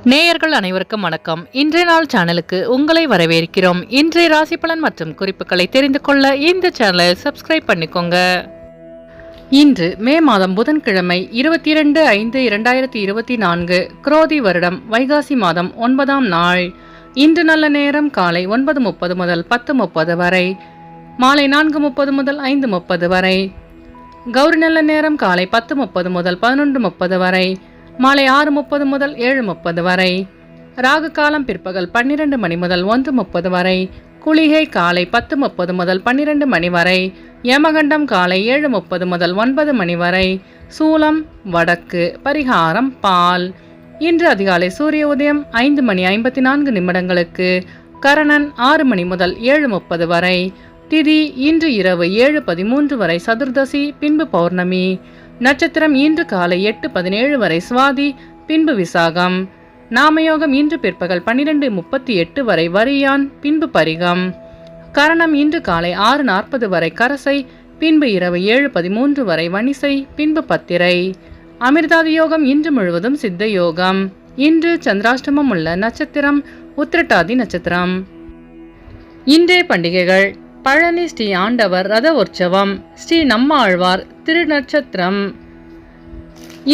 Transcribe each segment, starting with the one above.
நேயர்கள் அனைவருக்கும் வணக்கம். இன்றைய நாள் சேனலுக்கு உங்களை வரவேற்கிறோம். இன்றைய ராசி பலன் மற்றும் குறிப்புகளை தெரிந்து கொள்ள இந்த சேனலை சப்ஸ்கிரைப் பண்ணிக்கோங்க. இன்று மே மாதம் புதன்கிழமை 22/5/2024 குரோதி வருடம் வைகாசி மாதம் 9ஆம் நாள். இன்று நல்ல நேரம் காலை 9:30 முதல் 10:30 வரை, மாலை 4:30 முதல் 5:30 வரை. கௌரி நல்ல நேரம் காலை 10:30 முதல் 11:30 வரை, மாலை 6:30 முதல் 7:30 வரை. ராகு காலம் பிற்பகல் 12 மணி முதல் 1:30 வரை. குளிகை காலை 10:30 முதல் 12 மணி வரை. யமகண்டம் காலை 7:30 முதல் 9 மணி வரை. சூலம் வடக்கு. பரிகாரம் பால். இன்று அதிகாலை சூரிய உதயம் 5 மணி 54 நிமிடங்களுக்கு. கரணன் 6 மணி முதல் 7:30 வரை. திதி இன்று இரவு 7:13 வரை சதுர்தசி, பின்பு பௌர்ணமி. நட்சத்திரம் இன்று காலை 8:17 வரை சுவாதி, பின்பு விசாகம். நாமயோகம் இன்று பிற்பகல் 12:38 வரை வரியான், பின்பு பரிகம். கரணம் இன்று காலை 6:40 வரை கரசை, பின்பு இரவு 7:13 வரை வணிசை, பின்பு பத்திரை. அமிர்தாதி யோகம் இன்று முழுவதும் சித்த யோகம். இன்று சந்திராஷ்டமம் உள்ள நட்சத்திரம் உத்திரட்டாதி நட்சத்திரம். இன்றைய பண்டிகைகள்: பழனி ஸ்ரீ ஆண்டவர் ரத உற்சவம், ஸ்ரீ நம்மாழ்வார் திருநட்சத்திரம்.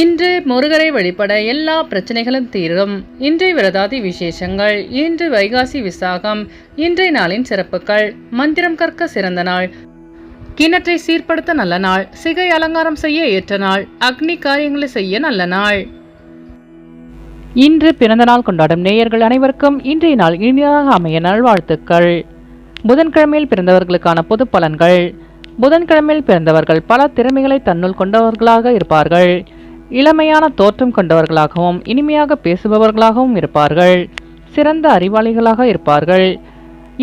இன்று முருகரை வழிபட எல்லா பிரச்சனைகளும் தீரும். இன்றைய விரதாதி விசேஷங்கள்: இன்று வைகாசி விசாகம். இன்றைய நாளின் சிறப்புகள்: மந்திரம் கற்க சிறந்த நாள், கிணற்றை சீர்படுத்த நல்ல நாள், சிகை அலங்காரம் செய்ய ஏற்ற நாள், அக்னி காரியங்களை செய்ய நல்ல நாள். இன்று பிறந்த நாள் கொண்டாடும் நேயர்கள் அனைவருக்கும் இன்றைய நாள் இனிதாக அமைய நல்வாழ்த்துக்கள். புதன்கிழமையில் பிறந்தவர்களுக்கான பொது பலன்கள்: புதன்கிழமையில் பிறந்தவர்கள் பல திறமைகளை தன்னுள் கொண்டவர்களாக இருப்பார்கள். இளமையான தோற்றம் கொண்டவர்களாகவும் இனிமையாக பேசுபவர்களாகவும் இருப்பார்கள். சிறந்த அறிவாளிகளாக இருப்பார்கள்.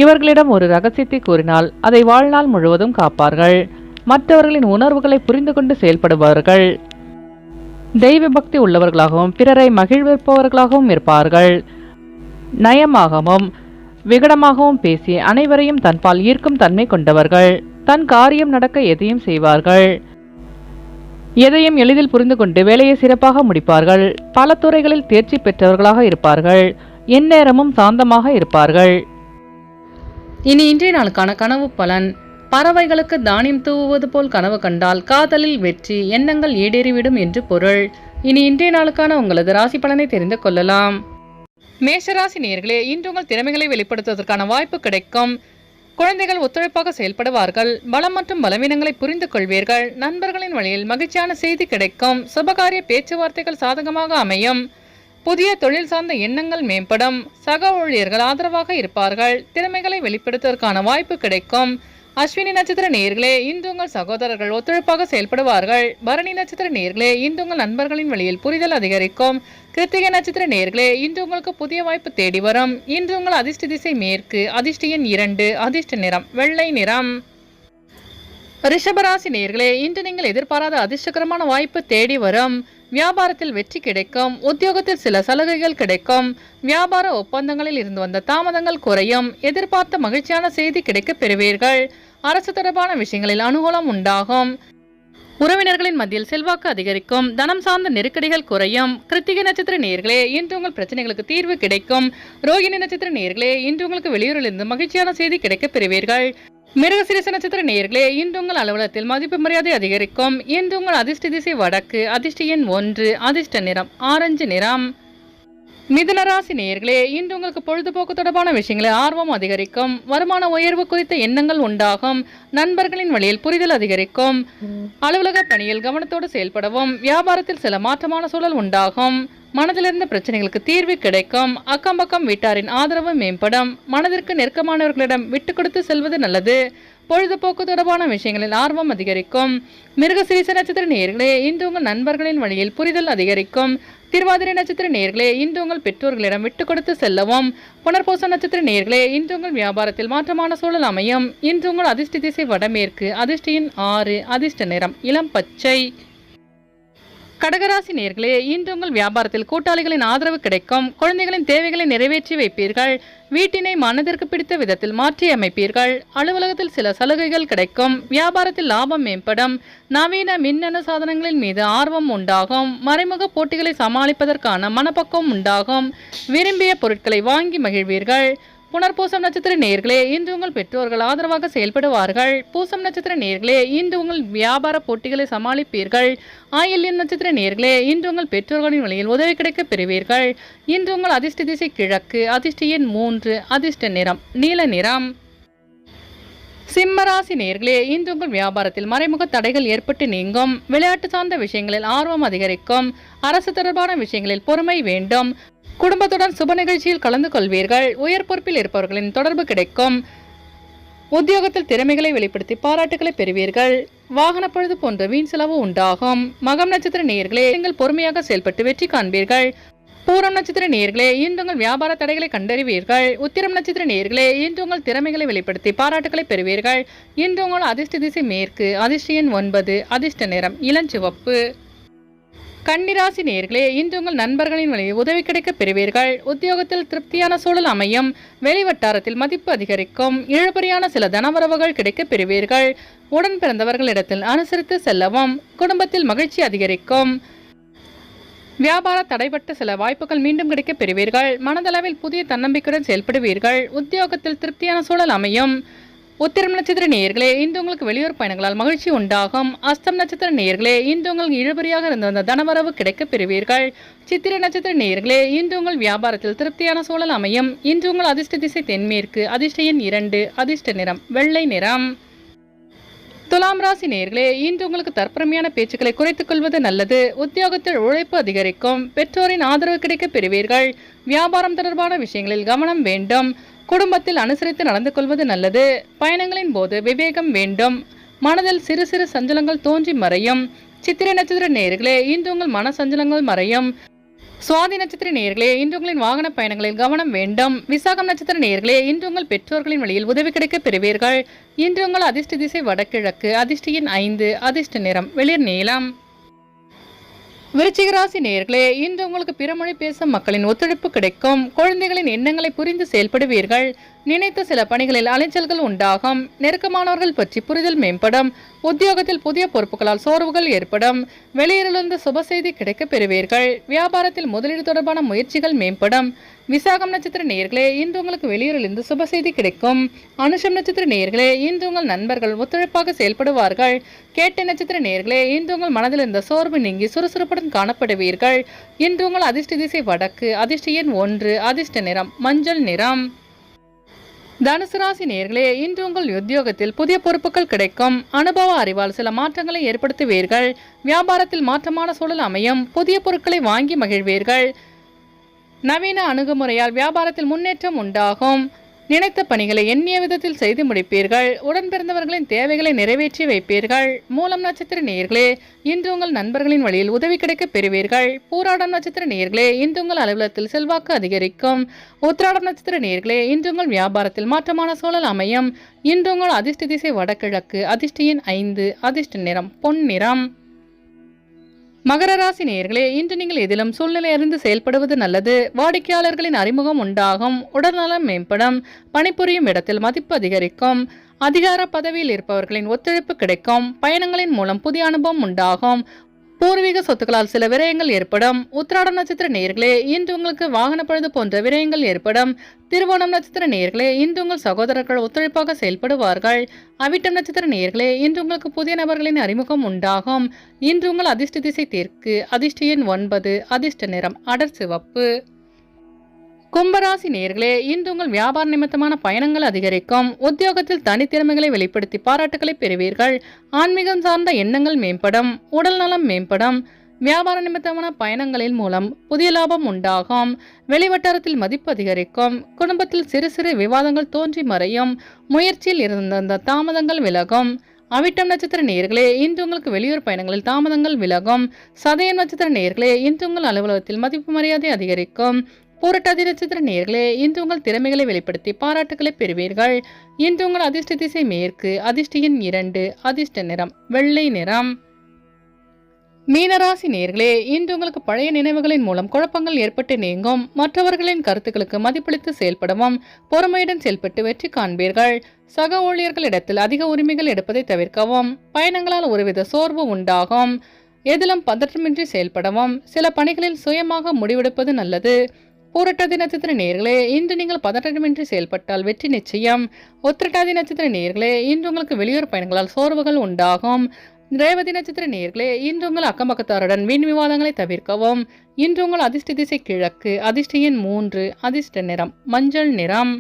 இவர்களிடம் ஒரு ரகசியத்தை கூறினால் அதை வாழ்நாள் முழுவதும் காப்பார்கள். மற்றவர்களின் உணர்வுகளை புரிந்து கொண்டு செயல்படுபவர்கள். தெய்வ பக்தி உள்ளவர்களாகவும் பிறரை மகிழ்விப்பவர்களாகவும் இருப்பார்கள். நயமாகவும் விகடமாகவும் பேசி அனைவரையும் தன்பால் ஈர்க்கும் தன்மை கொண்டவர்கள். தன் காரியம் நடக்க எதையும் செய்வார்கள். எதையும் எளிதில் புரிந்து கொண்டு வேலையை சிறப்பாக முடிப்பார்கள். பல துறைகளில் தேர்ச்சி பெற்றவர்களாக இருப்பார்கள். எந்நேரமும் சாந்தமாக இருப்பார்கள். இனி இன்றைய நாளுக்கான கனவு பலன்: பறவைகளுக்கு தானியம் தூவுவது போல் கனவு கண்டால் காதலில் வெற்றி, எண்ணங்கள் ஈடேறிவிடும் என்று பொருள். இனி இன்றைய நாளுக்கான உங்களது ராசி பலனை தெரிந்து கொள்ளலாம். மேஷராசி நேயர்களே, இன்று உங்கள் திறமைகளை வெளிப்படுத்துவதற்கான வாய்ப்பு கிடைக்கும். குழந்தைகள் ஒத்துழைப்பாக செயல்படுவார்கள். பலம் மற்றும் பலவீனங்களை புரிந்து கொள்வீர்கள். நண்பர்களின் வழியில் மகிழ்ச்சியான செய்தி கிடைக்கும். சுபகாரிய பேச்சுவார்த்தைகள் சாதகமாக அமையும். புதிய தொழில் சார்ந்த எண்ணங்கள் மேம்படும். சக ஊழியர்கள் ஆதரவாக இருப்பார்கள். திறமைகளை வெளிப்படுத்துவதற்கான வாய்ப்பு கிடைக்கும். அஸ்வினி நட்சத்திர நேயர்களே, இன்று உங்கள் சகோதரர்கள் ஒத்துழைப்பாக செயல்படுவார்கள். பரணி நட்சத்திர நேயர்களே, இன்று உங்கள் நண்பர்களின் வழியில் புரிதல் அதிகரிக்கும். கிருத்திகை நட்சத்திர நேயர்களே, இன்று உங்களுக்கு புதிய வாய்ப்பு தேடி வரும். இன்று உங்கள் அதிர்ஷ்ட திசை மேற்கு, அதிர்ஷ்ட எண் 2, அதிர்ஷ்ட நிறம் வெள்ளை நிறம். ரிஷபராசி நேயர்களே, இன்று நீங்கள் எதிர்பாராத அதிர்ஷ்டகரமான வாய்ப்பு தேடி வரும். வியாபாரத்தில் வெற்றி கிடைக்கும். உத்தியோகத்தில் சில சலுகைகள் கிடைக்கும். வியாபார ஒப்பந்தங்களில் இருந்து வந்த தாமதங்கள் குறையும். எதிர்பார்த்த மகிழ்ச்சியான செய்தி கிடைக்க பெறுவீர்கள். அரசு தொடர்பான விஷயங்களில் அனுகூலம் உண்டாகும். உறவினர்களின் மத்தியில் செல்வாக்கு அதிகரிக்கும். தனம் சார்ந்த நெருக்கடிகள் குறையும். கிருத்திகை நட்சத்திர நேயர்களே, இன்று உங்கள் பிரச்சனைகளுக்கு தீர்வு கிடைக்கும். ரோகிணி நட்சத்திர நேயர்களே, இன்று உங்களுக்கு வெளியூரிலிருந்து மகிழ்ச்சியான செய்தி கிடைக்க பெறுவீர்கள். மிருகசீரிஷ நட்சத்திர நேயர்களே, இன்று உங்கள் அலுவலகத்தில் மதிப்பு மரியாதை அதிகரிக்கும். இன்று உங்கள் அதிர்ஷ்ட திசை வடக்கு, அதிர்ஷ்ட எண் 1, அதிர்ஷ்ட நிறம் ஆரஞ்சு நிறம். மிதுன ராசி நேயர்களே, இன்று உங்களுக்கு பொழுதுபோக்கு தொடர்பான விஷயங்களில் ஆர்வம் அதிகரிக்கும். வருமான உயர்வு குறித்த எண்ணங்கள் உண்டாகும். நண்பர்களின் வழியில் புரிதல் அதிகரிக்கும். அலுவலக பணியில் கவனத்தோடு செயல்படவும். வியாபாரத்தில் சில மாற்றமான சூழல் உண்டாகும். மனதிலிருந்த பிரச்சனைகளுக்கு தீர்வு கிடைக்கும். அக்கம் பக்கம் வீட்டாரின் ஆதரவு மேம்படும். மனதிற்கு நெருக்கமானவர்களிடம் விட்டு கொடுத்து செல்வது நல்லது. பொழுதுபோக்கு தொடர்பான விஷயங்களில் ஆர்வம் அதிகரிக்கும். மிருகசீரிஷ நட்சத்திர நேயர்களே, இன்று உங்கள் நண்பர்களின் வழியில் புரிதல் அதிகரிக்கும். திருவாதிரை நட்சத்திர நேயர்களே, இன்று உங்கள் பெற்றோர்களிடம் விட்டு கொடுத்து செல்லவும். புனர்பூச நட்சத்திர நேயர்களே, இன்று உங்கள் வியாபாரத்தில் மாற்றமான சூழல் அமையும். இன்று உங்கள் அதிர்ஷ்ட திசை வடமேற்கு, அதிர்ஷ்ட எண் 6, அதிர்ஷ்ட நிறம் இளம் பச்சை. கடகராசி நேயர்களே, இன்று உங்கள் வியாபாரத்தில் கூட்டாளிகளின் ஆதரவு கிடைக்கும். குழந்தைகளின் தேவைகளை நிறைவேற்றி வைப்பீர்கள். வீட்டினை மனதிற்கு பிடித்த விதத்தில் மாற்றி அமைப்பீர்கள். அலுவலகத்தில் சில சலுகைகள் கிடைக்கும். வியாபாரத்தில் லாபம் மேம்படும். நவீன மின்னணு சாதனங்களின் மீது ஆர்வம் உண்டாகும். மறைமுக போட்டிகளை சமாளிப்பதற்கான மனப்பக்குவம் உண்டாகும். விரும்பிய பொருட்களை வாங்கி மகிழ்வீர்கள். புனர்பூசம் நட்சத்திர நேயர்களே, இன்று உங்கள் பெற்றோர்கள் ஆதரவாக செயல்படுவார்கள். பூசம் நட்சத்திர நேயர்களே, இன்று உங்கள் வியாபார போட்டிகளை சமாளிப்பீர்கள். ஆயில்யம் நட்சத்திர நேயர்களே, இன்று உங்கள் பெற்றோர்களின் வழியில் உதவி கிடைக்க பெறுவீர்கள். இன்று உங்கள் அதிர்ஷ்ட திசை கிழக்கு. அதிர்ஷ்ட எண் 3. அதிர்ஷ்ட நிறம் நீல நிறம். சிம்மராசி நேயர்களே, இன்று உங்கள் வியாபாரத்தில் மறைமுக தடைகள் ஏற்பட்டு நீங்கும். விளையாட்டு சார்ந்த விஷயங்களில் ஆர்வம் அதிகரிக்கும். அரசு தொடர்பான விஷயங்களில் பொறுமை வேண்டும். குடும்பத்துடன் சுப நிகழ்ச்சியில் கலந்து கொள்வீர்கள். உயர் பொறுப்பில் இருப்பவர்களின் தொடர்பு கிடைக்கும். உத்தியோகத்தில் திறமைகளை வெளிப்படுத்தி பாராட்டுகளை பெறுவீர்கள். வாகன பழுது போன்ற வீண் செலவு உண்டாகும். மகம் நட்சத்திர நேயர்களே, நீங்கள் பொறுமையாக செயல்பட்டு வெற்றி காண்பீர்கள். பூரம் நட்சத்திர நேயர்களே, இன்று உங்கள் வியாபார தடைகளை கண்டறிவீர்கள். உத்திரம் நட்சத்திர நேயர்களே, இன்று உங்கள் திறமைகளை வெளிப்படுத்தி பாராட்டுகளை பெறுவீர்கள். இன்று உங்கள் அதிர்ஷ்ட திசை மேற்கு. அதிர்ஷ்ட எண் 9. அதிர்ஷ்ட நிறம் இளஞ்சிவப்பு. கன்னிராசி நேயர்களே, இன்று உங்கள் நண்பர்களின் வழியில் உதவி கிடைக்க பெறுவீர்கள். உத்தியோகத்தில் திருப்தியான சூழல் அமையும். வெளிவட்டாரத்தில் மதிப்பு அதிகரிக்கும். இழுபறியான சில தனவரவுகள் கிடைக்க பெறுவீர்கள். உடன் பிறந்தவர்களிடத்தில் அனுசரித்து செல்லவும். குடும்பத்தில் மகிழ்ச்சி அதிகரிக்கும். வியாபார தடைபட்ட சில வாய்ப்புகள் மீண்டும் கிடைக்க பெறுவீர்கள். மனதளவில் புதிய தன்னம்பிக்கையுடன் செயல்படுவீர்கள். உத்தியோகத்தில் திருப்தியான சூழல் அமையும். உத்திரம் நட்சத்திர நேயர்களே, இன்று உங்களுக்கு வெளியூர் பயணங்களால் மகிழ்ச்சி உண்டாகும். அஸ்தம் நட்சத்திர நேயர்களே, இன்று உங்களுக்கு இழுபறியாக இருந்த அந்த தனவரவு கிடைக்க பெறுவீர்கள். சித்திரை நட்சத்திர நேயர்களே, இன்று உங்கள் வியாபாரத்தில் திருப்தியான சூழல் அமையும். இன்று உங்கள் அதிர்ஷ்ட திசை தென்மேற்கு. அதிர்ஷ்ட எண் 2. அதிர்ஷ்ட நிறம் வெள்ளை நிறம். துலாம் ராசி நேயர்களே, இன்று உங்களுக்கு தற்பெருமையான பேச்சுக்களை குறைத்துக் கொள்வது நல்லது. உத்தியோகத்தில் உழைப்பு அதிகரிக்கும். பெற்றோரின் ஆதரவு கிடைக்க பெறுவீர்கள். வியாபாரம் தொடர்பான விஷயங்களில் கவனம் வேண்டும். குடும்பத்தில் அனுசரித்து நடந்து கொள்வது நல்லது. பயணங்களின் போது விவேகம் வேண்டும். மனதில் சிறு சிறு சஞ்சலங்கள் தோன்றி மறையும். சித்திரை நட்சத்திர நேயர்களே, இன்று உங்கள் மன சஞ்சலங்கள் மறையும். சுவாதி நட்சத்திர நேயர்களே, இன்று உங்களின் வாகன பயணங்களில் கவனம் வேண்டும். விசாகம் நட்சத்திர நேயர்களே, இன்று உங்கள் பெற்றோர்களின் வழியில் உதவி கிடைக்க பெறுவீர்கள். இன்று உங்கள் அதிர்ஷ்ட திசை வடகிழக்கு. அதிர்ஷ்ட எண் 5. அதிர்ஷ்ட நிறம் வெளிர் நீலம். விருச்சிக ராசி நேயர்களே, இன்று உங்களுக்கு பிறமொழி பேசும் மக்களின் ஒத்துழைப்பு கிடைக்கும். குழந்தைகளின் எண்ணங்களை புரிந்து செயல்படுவீர்கள். நினைத்த சில பணிகளில் அலைச்சல்கள் உண்டாகும். நெருக்கமானவர்கள் பற்றி புரிதல் மேம்படும். உத்தியோகத்தில் புதிய பொறுப்புகளால் சோர்வுகள் ஏற்படும். வெளியிலிருந்து சுப செய்தி கிடைக்க பெறுவீர்கள். வியாபாரத்தில் முதலீடு தொடர்பான முயற்சிகள் மேம்படும். விசாகம் நட்சத்திர நேயர்களே, இன்று உங்களுக்கு வெளியூரிலிருந்து சுப செய்தி கிடைக்கும். அனுஷம் நட்சத்திர நேயர்களே, இன்று உங்கள் நண்பர்கள் ஒத்துழைப்பாக செயல்படுவார்கள். கேட்டை நட்சத்திர நேயர்களே, இன்று உங்கள் மனதில் இருந்த சோர்வு நீங்கி சுறுசுறுப்புடன் காணப்படுவீர்கள். இன்று உங்கள் அதிர்ஷ்ட திசை வடக்கு. அதிர்ஷ்ட எண் 1. அதிர்ஷ்ட நிறம் மஞ்சள் நிறம். தனுசு ராசி நேயர்களே, இன்று உங்கள் உத்தியோகத்தில் புதிய பொறுப்புகள் கிடைக்கும். அனுபவ அறிவால் சில மாற்றங்களை ஏற்படுத்துவீர்கள். வியாபாரத்தில் மாற்றமான சூழல் அமையும். புதிய பொருட்களை வாங்கி மகிழ்வீர்கள். நவீன அணுகுமுறையால் வியாபாரத்தில் முன்னேற்றம் உண்டாகும். நினைத்த பணிகளை எண்ணிய விதத்தில் செய்து முடிப்பீர்கள். உடன் பிறந்தவர்களின் தேவைகளை நிறைவேற்றி வைப்பீர்கள். மூலம் நட்சத்திர நேயர்களே, இன்று உங்கள் நண்பர்களின் வழியில் உதவி கிடைக்க பெறுவீர்கள். பூராடம் நட்சத்திர நேயர்களே, இன்று உங்கள் அலுவலகத்தில் செல்வாக்கு அதிகரிக்கும். உத்திராடம் நட்சத்திர நேயர்களே, இன்று உங்கள் வியாபாரத்தில் மாற்றமான சூழல் அமையும். இன்று உங்கள் அதிர்ஷ்ட திசை வடகிழக்கு. அதிர்ஷ்ட எண் 5. அதிர்ஷ்ட நிறம் பொன் நிறம். மகர ராசி நேயர்களே, இன்று நீங்கள் எதிலும் சூழ்நிலை அறிந்து செயல்படுவது நல்லது. வாடிக்கையாளர்களின் அறிமுகம் உண்டாகும். உடல்நலம் மேம்படும். பணிபுரியும் இடத்தில் மதிப்பு அதிகரிக்கும். அதிகார பதவியில் இருப்பவர்களின் ஒத்துழைப்பு கிடைக்கும். பயணங்களின் மூலம் புதிய அனுபவம் உண்டாகும். பூர்வீக சொத்துக்களால் சில விரயங்கள் ஏற்படும். உத்திராடம் நட்சத்திர நேயர்களே, இன்று உங்களுக்கு வாகன பழுது போன்ற விரயங்கள் ஏற்படும். திருவோணம் நட்சத்திர நேயர்களே, இன்று உங்கள் சகோதரர்கள் ஒத்துழைப்பாக செயல்படுவார்கள். அவிட்டம் நட்சத்திர நேயர்களே, இன்று உங்களுக்கு புதிய நபர்களின் அறிமுகம் உண்டாகும். இன்று உங்கள் அதிர்ஷ்ட திசை தெற்கு. அதிர்ஷ்ட எண் 9. அதிர்ஷ்ட நிறம் அடர் சிவப்பு. கும்பராசி நேயர்களே, இன்று உங்கள் வியாபார நிமித்தமான பயணங்கள் அதிகரிக்கும். உத்தியோகத்தில் தனித்திறமைகளை வெளிப்படுத்தி பாராட்டுகளை பெறுவீர்கள். ஆன்மீகம் சார்ந்த எண்ணங்கள் மேம்படும். உடல் நலம் மேம்படும். வியாபார நிமித்தமான பயணங்களின் மூலம் புதிய லாபம் உண்டாகும். வெளிவட்டாரத்தில் மதிப்பு அதிகரிக்கும். குடும்பத்தில் சிறு சிறு விவாதங்கள் தோன்றி மறையும். முயற்சியில் இருந்த தாமதங்கள் விலகும். அவிட்டம் நட்சத்திர நேயர்களே, இன்று உங்களுக்கு வெளியூர் பயணங்களில் தாமதங்கள் விலகும். சதயம் நட்சத்திர நேயர்களே, இன்று உங்கள் அலுவலகத்தில் மதிப்பு மரியாதை அதிகரிக்கும். பூரட்டாதி நட்சத்திர நேயர்களே, இன்று உங்கள் திறமைகளை வெளிப்படுத்தி பாராட்டுகளை பெறுவீர்கள். இன்று உங்கள் அதிர்ஷ்ட திசை மேற்கு. அதிர்ஷ்ட எண் 2. அதிர்ஷ்ட நிறம் வெள்ளை நிறம். மீனராசி நேயர்களே, இன்று உங்களுக்கு பழைய நினைவுகளின் மூலம் குழப்பங்கள் ஏற்பட்டு நீங்கும். மற்றவர்களின் கருத்துக்களுக்கு மதிப்பளித்து செயல்படவும் பொறுமையுடன் செயல்பட்டு வெற்றி காண்பீர்கள். சக ஊழியர்களிடத்தில் அதிக உரிமைகள் எடுப்பதை தவிர்க்கவும். பயணங்களால் ஒருவித சோர்வு உண்டாகும். எதிலும் பதற்றமின்றி செயல்படவும். சில பணிகளில் சுயமாக முடிவெடுப்பது நல்லது. பூரட்டாதி நட்சத்திர நேயர்களே, இன்று நீங்கள் பதற்றமின்றி செயல்பட்டால் வெற்றி நிச்சயம். உத்திரட்டாதி நட்சத்திர நேயர்களே, இன்று உங்களுக்கு வெளியூர் பயணங்களால் சோர்வுகள் உண்டாகும். ரேவதி நட்சத்திர நேயர்களே, இன்று உங்கள் அக்கம்பக்கத்தாருடன் வீண் விவாதங்களை தவிர்க்கவும். இன்று உங்கள் அதிர்ஷ்ட திசை கிழக்கு, அதிர்ஷ்ட எண் 3, அதிர்ஷ்ட நிறம் மஞ்சள் நிறம்.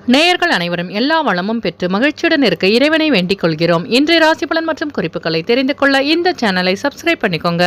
நேயர்கள் அனைவரும் எல்லா வளமும் பெற்று மகிழ்ச்சியுடன் இருக்க இறைவனை வேண்டிக் கொள்கிறோம். இன்றைய ராசி பலன் மற்றும் குறிப்புகளை தெரிந்து கொள்ள இந்த சேனலை சப்ஸ்கிரைப் பண்ணிக்கோங்க.